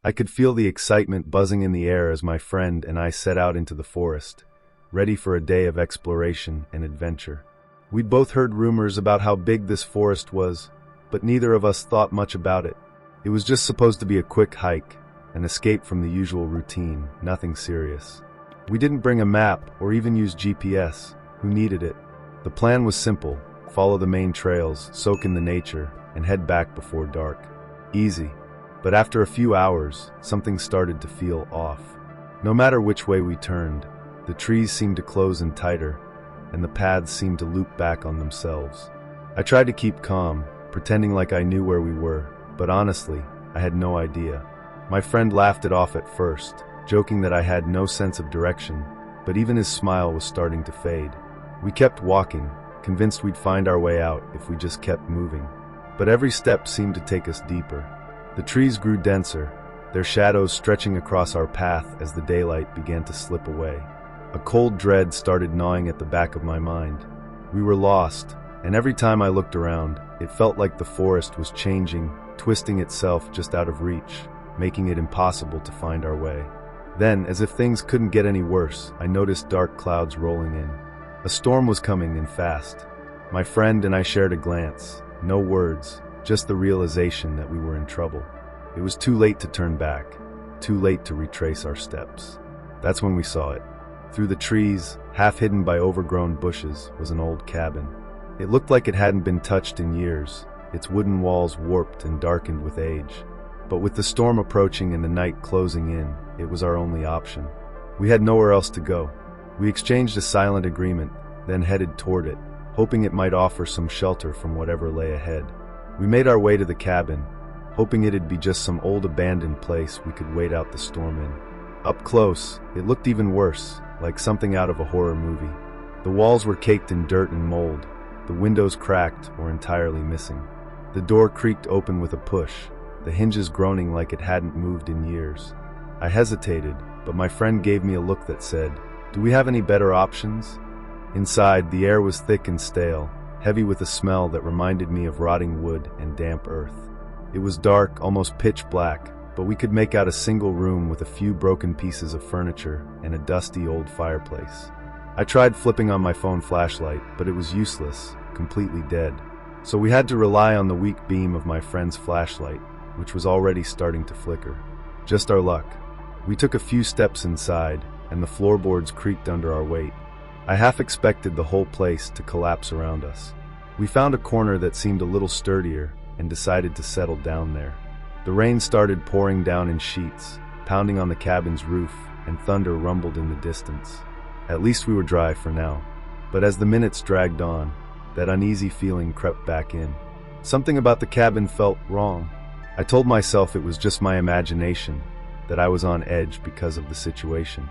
I could feel the excitement buzzing in the air as my friend and I set out into the forest, ready for a day of exploration and adventure. We'd both heard rumors about how big this forest was, but neither of us thought much about it. It was just supposed to be a quick hike, an escape from the usual routine, nothing serious. We didn't bring a map or even use GPS. Who needed it? The plan was simple: follow the main trails, soak in the nature, and head back before dark. Easy. But after a few hours, something started to feel off. No matter which way we turned, the trees seemed to close in tighter, and the paths seemed to loop back on themselves. I tried to keep calm, pretending like I knew where we were, but honestly, I had no idea. My friend laughed it off at first, joking that I had no sense of direction, but even his smile was starting to fade. We kept walking, convinced we'd find our way out if we just kept moving. But every step seemed to take us deeper. The trees grew denser, their shadows stretching across our path as the daylight began to slip away. A cold dread started gnawing at the back of my mind. We were lost, and every time I looked around, it felt like the forest was changing, twisting itself just out of reach, making it impossible to find our way. Then, as if things couldn't get any worse, I noticed dark clouds rolling in. A storm was coming, and fast. My friend and I shared a glance. No words, just the realization that we were in trouble. It was too late to turn back, too late to retrace our steps. That's when we saw it. Through the trees, half hidden by overgrown bushes, was an old cabin. It looked like it hadn't been touched in years, its wooden walls warped and darkened with age. But with the storm approaching and the night closing in, it was our only option. We had nowhere else to go. We exchanged a silent agreement, then headed toward it, hoping it might offer some shelter from whatever lay ahead. We made our way to the cabin, hoping it'd be just some old abandoned place we could wait out the storm in. Up close, it looked even worse, like something out of a horror movie. The walls were caked in dirt and mold, the windows cracked or entirely missing. The door creaked open with a push, the hinges groaning like it hadn't moved in years. I hesitated, but my friend gave me a look that said, "Do we have any better options?" Inside, the air was thick and stale, heavy with a smell that reminded me of rotting wood and damp earth. It was dark, almost pitch black, but we could make out a single room with a few broken pieces of furniture and a dusty old fireplace. I tried flipping on my phone flashlight, but it was useless, completely dead. So we had to rely on the weak beam of my friend's flashlight, which was already starting to flicker. Just our luck. We took a few steps inside, and the floorboards creaked under our weight. I half expected the whole place to collapse around us. We found a corner that seemed a little sturdier and decided to settle down there. The rain started pouring down in sheets, pounding on the cabin's roof, and thunder rumbled in the distance. At least we were dry for now. But as the minutes dragged on, that uneasy feeling crept back in. Something about the cabin felt wrong. I told myself it was just my imagination, that I was on edge because of the situation.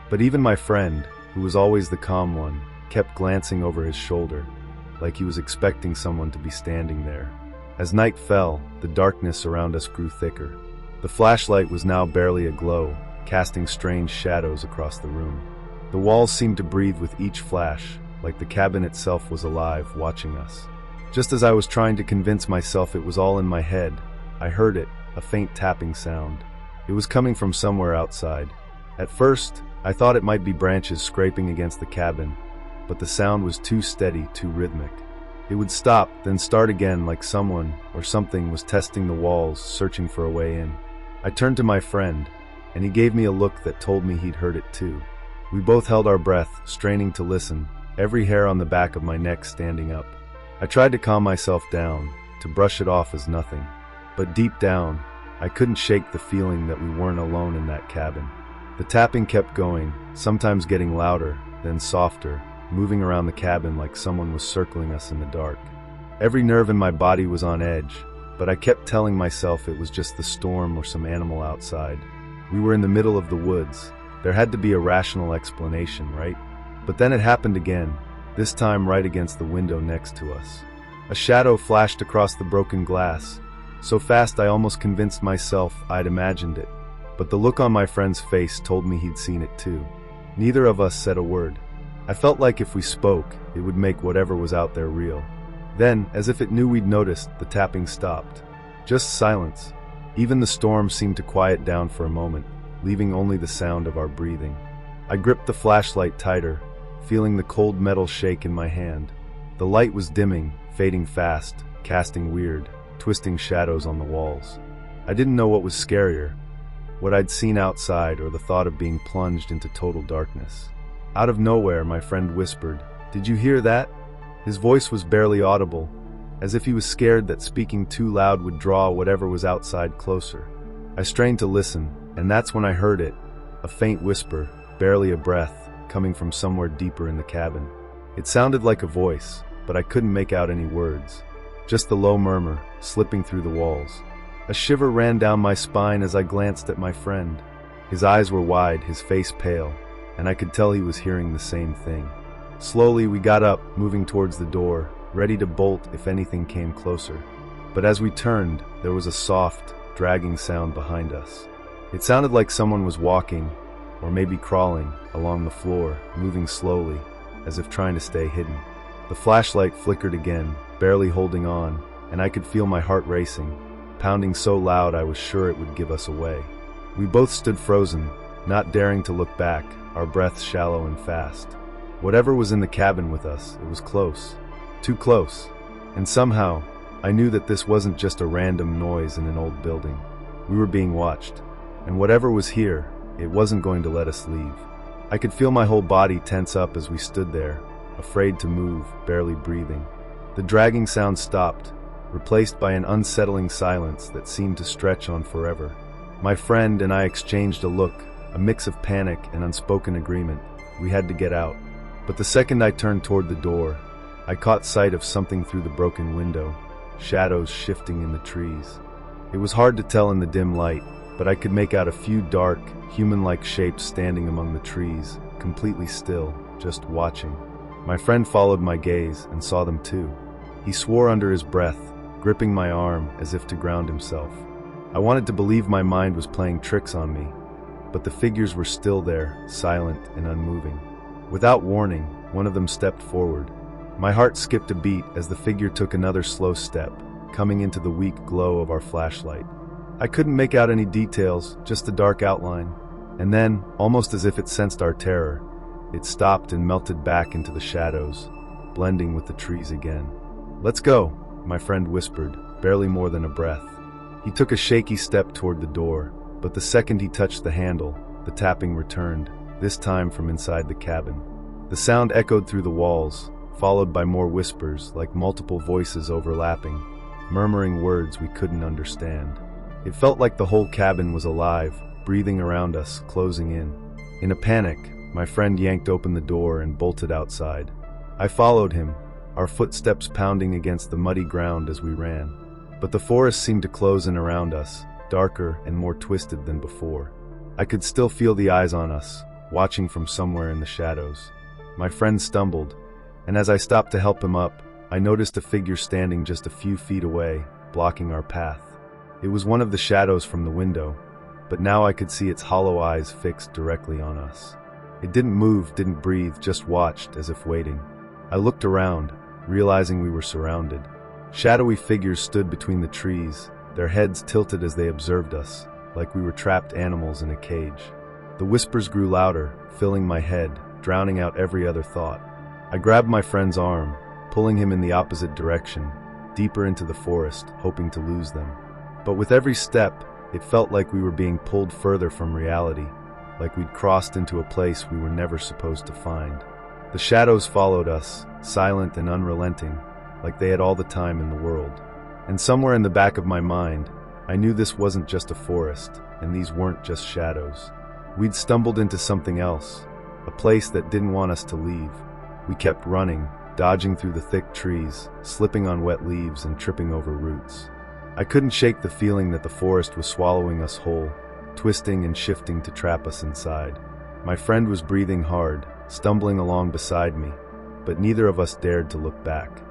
But even my friend, who was always the calm one, kept glancing over his shoulder, like he was expecting someone to be standing there. As night fell, the darkness around us grew thicker. The flashlight was now barely aglow, casting strange shadows across the room. The walls seemed to breathe with each flash, like the cabin itself was alive, watching us. Just as I was trying to convince myself it was all in my head, I heard it, a faint tapping sound. It was coming from somewhere outside. At first, I thought it might be branches scraping against the cabin, but the sound was too steady, too rhythmic. It would stop, then start again like someone or something was testing the walls, searching for a way in. I turned to my friend, and he gave me a look that told me he'd heard it too. We both held our breath, straining to listen, every hair on the back of my neck standing up. I tried to calm myself down, to brush it off as nothing. But deep down, I couldn't shake the feeling that we weren't alone in that cabin. The tapping kept going, sometimes getting louder, then softer, moving around the cabin like someone was circling us in the dark. Every nerve in my body was on edge, but I kept telling myself it was just the storm or some animal outside. We were in the middle of the woods. There had to be a rational explanation, right? But then it happened again, this time right against the window next to us. A shadow flashed across the broken glass, so fast I almost convinced myself I'd imagined it. But the look on my friend's face told me he'd seen it too. Neither of us said a word. I felt like if we spoke, it would make whatever was out there real. Then, as if it knew we'd noticed, the tapping stopped. Just silence. Even the storm seemed to quiet down for a moment, leaving only the sound of our breathing. I gripped the flashlight tighter, feeling the cold metal shake in my hand. The light was dimming, fading fast, casting weird, twisting shadows on the walls. I didn't know what was scarier, what I'd seen outside or the thought of being plunged into total darkness. Out of nowhere, my friend whispered, "Did you hear that?" His voice was barely audible, as if he was scared that speaking too loud would draw whatever was outside closer. I strained to listen, and that's when I heard it, a faint whisper, barely a breath, coming from somewhere deeper in the cabin. It sounded like a voice, but I couldn't make out any words. Just the low murmur, slipping through the walls. A shiver ran down my spine as I glanced at my friend. His eyes were wide, his face pale, and I could tell he was hearing the same thing. Slowly we got up, moving towards the door, ready to bolt if anything came closer. But as we turned, there was a soft, dragging sound behind us. It sounded like someone was walking, or maybe crawling, along the floor, moving slowly, as if trying to stay hidden. The flashlight flickered again, barely holding on, and I could feel my heart racing, pounding so loud I was sure it would give us away. We both stood frozen, not daring to look back, our breaths shallow and fast. Whatever was in the cabin with us, it was close. Too close. And somehow, I knew that this wasn't just a random noise in an old building. We were being watched. And whatever was here, it wasn't going to let us leave. I could feel my whole body tense up as we stood there, afraid to move, barely breathing. The dragging sound stopped, replaced by an unsettling silence that seemed to stretch on forever. My friend and I exchanged a look, a mix of panic and unspoken agreement. We had to get out. But the second I turned toward the door, I caught sight of something through the broken window, shadows shifting in the trees. It was hard to tell in the dim light, but I could make out a few dark, human-like shapes standing among the trees, completely still, just watching. My friend followed my gaze and saw them too. He swore under his breath, gripping my arm as if to ground himself. I wanted to believe my mind was playing tricks on me, but the figures were still there, silent and unmoving. Without warning, one of them stepped forward. My heart skipped a beat as the figure took another slow step, coming into the weak glow of our flashlight. I couldn't make out any details, just a dark outline. And then, almost as if it sensed our terror, it stopped and melted back into the shadows, blending with the trees again. "Let's go," my friend whispered, barely more than a breath. He took a shaky step toward the door, but the second he touched the handle, the tapping returned, this time from inside the cabin. The sound echoed through the walls, followed by more whispers, like multiple voices overlapping, murmuring words we couldn't understand. It felt like the whole cabin was alive, breathing around us, closing in. In a panic, my friend yanked open the door and bolted outside. I followed him, our footsteps pounding against the muddy ground as we ran. But the forest seemed to close in around us, darker and more twisted than before. I could still feel the eyes on us, watching from somewhere in the shadows. My friend stumbled, and as I stopped to help him up, I noticed a figure standing just a few feet away, blocking our path. It was one of the shadows from the window, but now I could see its hollow eyes fixed directly on us. It didn't move, didn't breathe, just watched as if waiting. I looked around, realizing we were surrounded. Shadowy figures stood between the trees, their heads tilted as they observed us, like we were trapped animals in a cage. The whispers grew louder, filling my head, drowning out every other thought. I grabbed my friend's arm, pulling him in the opposite direction, deeper into the forest, hoping to lose them. But with every step, it felt like we were being pulled further from reality, like we'd crossed into a place we were never supposed to find. The shadows followed us, silent and unrelenting, like they had all the time in the world. And somewhere in the back of my mind, I knew this wasn't just a forest, and these weren't just shadows. We'd stumbled into something else, a place that didn't want us to leave. We kept running, dodging through the thick trees, slipping on wet leaves and tripping over roots. I couldn't shake the feeling that the forest was swallowing us whole, twisting and shifting to trap us inside. My friend was breathing hard, stumbling along beside me, but neither of us dared to look back.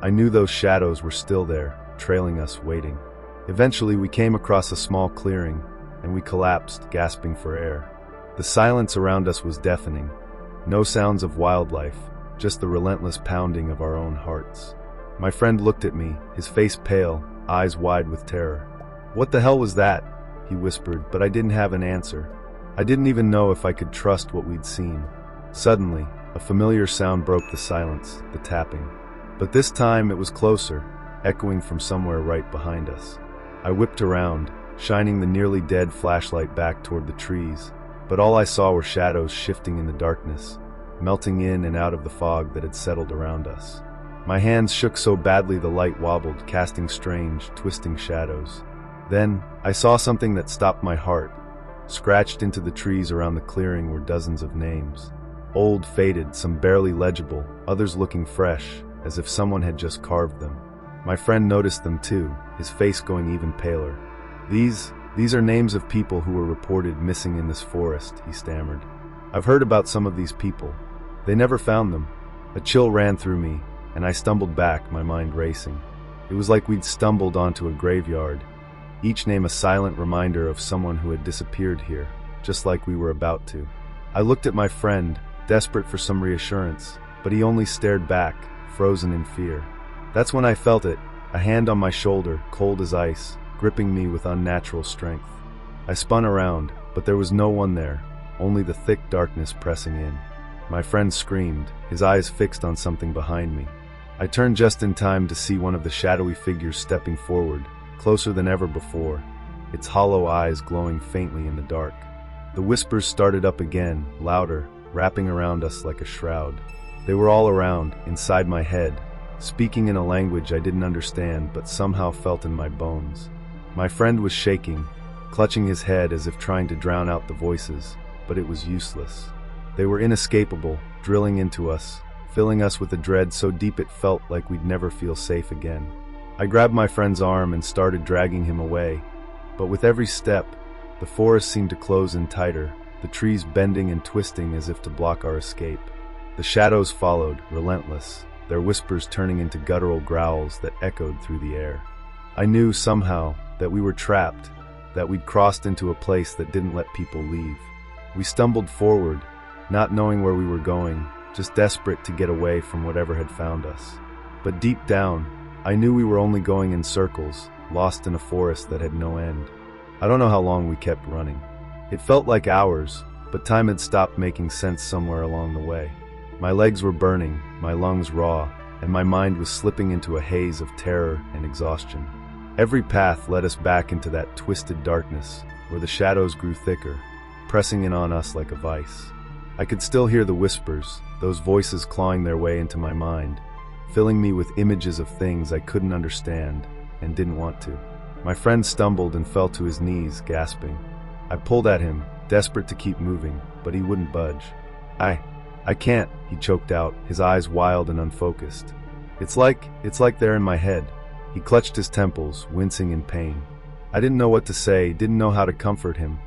I knew those shadows were still there, trailing us, waiting. Eventually, we came across a small clearing, and we collapsed, gasping for air. The silence around us was deafening. No sounds of wildlife, just the relentless pounding of our own hearts. My friend looked at me, his face pale, eyes wide with terror. "What the hell was that?" he whispered, but I didn't have an answer. I didn't even know if I could trust what we'd seen. Suddenly, a familiar sound broke the silence, the tapping. But this time it was closer, echoing from somewhere right behind us. I whipped around, shining the nearly dead flashlight back toward the trees, but all I saw were shadows shifting in the darkness, melting in and out of the fog that had settled around us. My hands shook so badly the light wobbled, casting strange, twisting shadows. Then, I saw something that stopped my heart. Scratched into the trees around the clearing were dozens of names. Old, faded, some barely legible, others looking fresh, as if someone had just carved them. My friend noticed them too, his face going even paler. These are names of people who were reported missing in this forest," he stammered. "I've heard about some of these people. They never found them." A chill ran through me, and I stumbled back, my mind racing. It was like we'd stumbled onto a graveyard, each name a silent reminder of someone who had disappeared here, just like we were about to. I looked at my friend, desperate for some reassurance, but he only stared back, frozen in fear. That's when I felt it, a hand on my shoulder, cold as ice, gripping me with unnatural strength. I spun around, but there was no one there, only the thick darkness pressing in. My friend screamed, his eyes fixed on something behind me. I turned just in time to see one of the shadowy figures stepping forward, closer than ever before, its hollow eyes glowing faintly in the dark. The whispers started up again, louder, wrapping around us like a shroud. They were all around, inside my head, speaking in a language I didn't understand but somehow felt in my bones. My friend was shaking, clutching his head as if trying to drown out the voices, but it was useless. They were inescapable, drilling into us, filling us with a dread so deep it felt like we'd never feel safe again. I grabbed my friend's arm and started dragging him away, but with every step, the forest seemed to close in tighter, the trees bending and twisting as if to block our escape. The shadows followed, relentless, their whispers turning into guttural growls that echoed through the air. I knew somehow that we were trapped, that we'd crossed into a place that didn't let people leave. We stumbled forward, not knowing where we were going, just desperate to get away from whatever had found us. But deep down, I knew we were only going in circles, lost in a forest that had no end. I don't know how long we kept running. It felt like hours, but time had stopped making sense somewhere along the way. My legs were burning, my lungs raw, and my mind was slipping into a haze of terror and exhaustion. Every path led us back into that twisted darkness, where the shadows grew thicker, pressing in on us like a vice. I could still hear the whispers, those voices clawing their way into my mind, filling me with images of things I couldn't understand and didn't want to. My friend stumbled and fell to his knees, gasping. I pulled at him, desperate to keep moving, but he wouldn't budge. I can't, he choked out, his eyes wild and unfocused. It's like they're in my head. He clutched his temples, wincing in pain. I didn't know what to say, didn't know how to comfort him,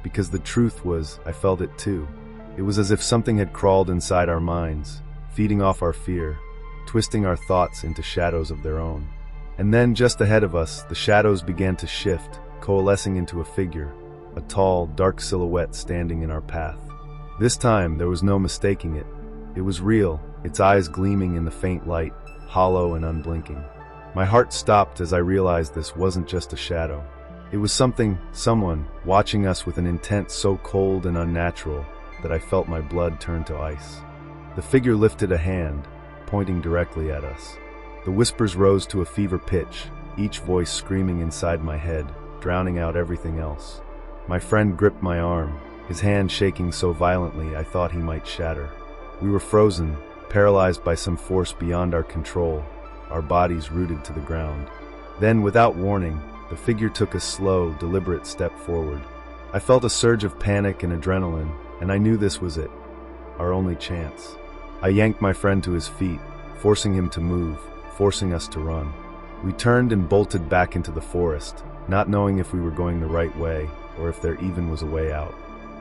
because the truth was, I felt it too. It was as if something had crawled inside our minds, feeding off our fear, twisting our thoughts into shadows of their own. And then, just ahead of us, the shadows began to shift, coalescing into a figure, a tall, dark silhouette standing in our path. This time, there was no mistaking it. It was real, its eyes gleaming in the faint light, hollow and unblinking. My heart stopped as I realized this wasn't just a shadow. It was someone, watching us with an intent so cold and unnatural that I felt my blood turn to ice. The figure lifted a hand, pointing directly at us. The whispers rose to a fever pitch, each voice screaming inside my head, drowning out everything else. My friend gripped my arm, his hand shaking so violently I thought he might shatter. We were frozen, paralyzed by some force beyond our control, our bodies rooted to the ground. Then, without warning, the figure took a slow, deliberate step forward. I felt a surge of panic and adrenaline, and I knew this was it, our only chance. I yanked my friend to his feet, forcing him to move, forcing us to run. We turned and bolted back into the forest, not knowing if we were going the right way or if there even was a way out.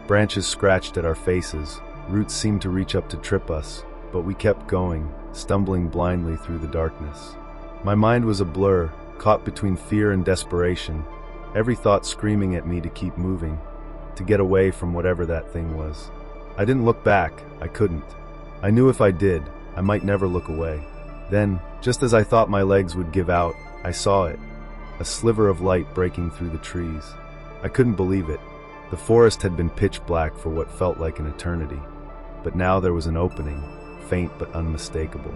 Branches scratched at our faces, roots seemed to reach up to trip us, but we kept going, stumbling blindly through the darkness. My mind was a blur, caught between fear and desperation, every thought screaming at me to keep moving, to get away from whatever that thing was. I didn't look back, I couldn't. I knew if I did, I might never look away. Then, just as I thought my legs would give out, I saw it. a sliver of light breaking through the trees. I couldn't believe it. The forest had been pitch black for what felt like an eternity, but now there was an opening, faint but unmistakable.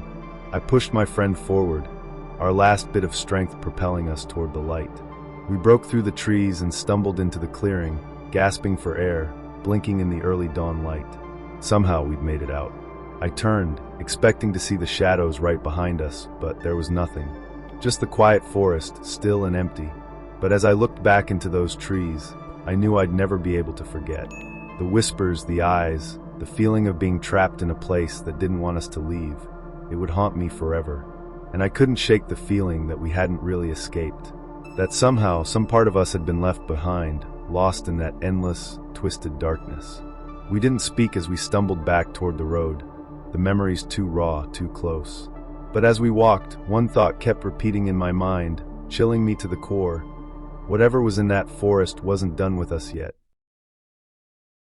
I pushed my friend forward, our last bit of strength propelling us toward the light. We broke through the trees and stumbled into the clearing, gasping for air, blinking in the early dawn light. Somehow we'd made it out. I turned, expecting to see the shadows right behind us, but there was nothing. Just the quiet forest, still and empty. But as I looked back into those trees, I knew I'd never be able to forget. The whispers, the eyes, the feeling of being trapped in a place that didn't want us to leave. It would haunt me forever. And I couldn't shake the feeling that we hadn't really escaped. That somehow, some part of us had been left behind, lost in that endless, twisted darkness. We didn't speak as we stumbled back toward the road, the memories too raw, too close. But as we walked, one thought kept repeating in my mind, chilling me to the core. Whatever was in that forest wasn't done with us yet.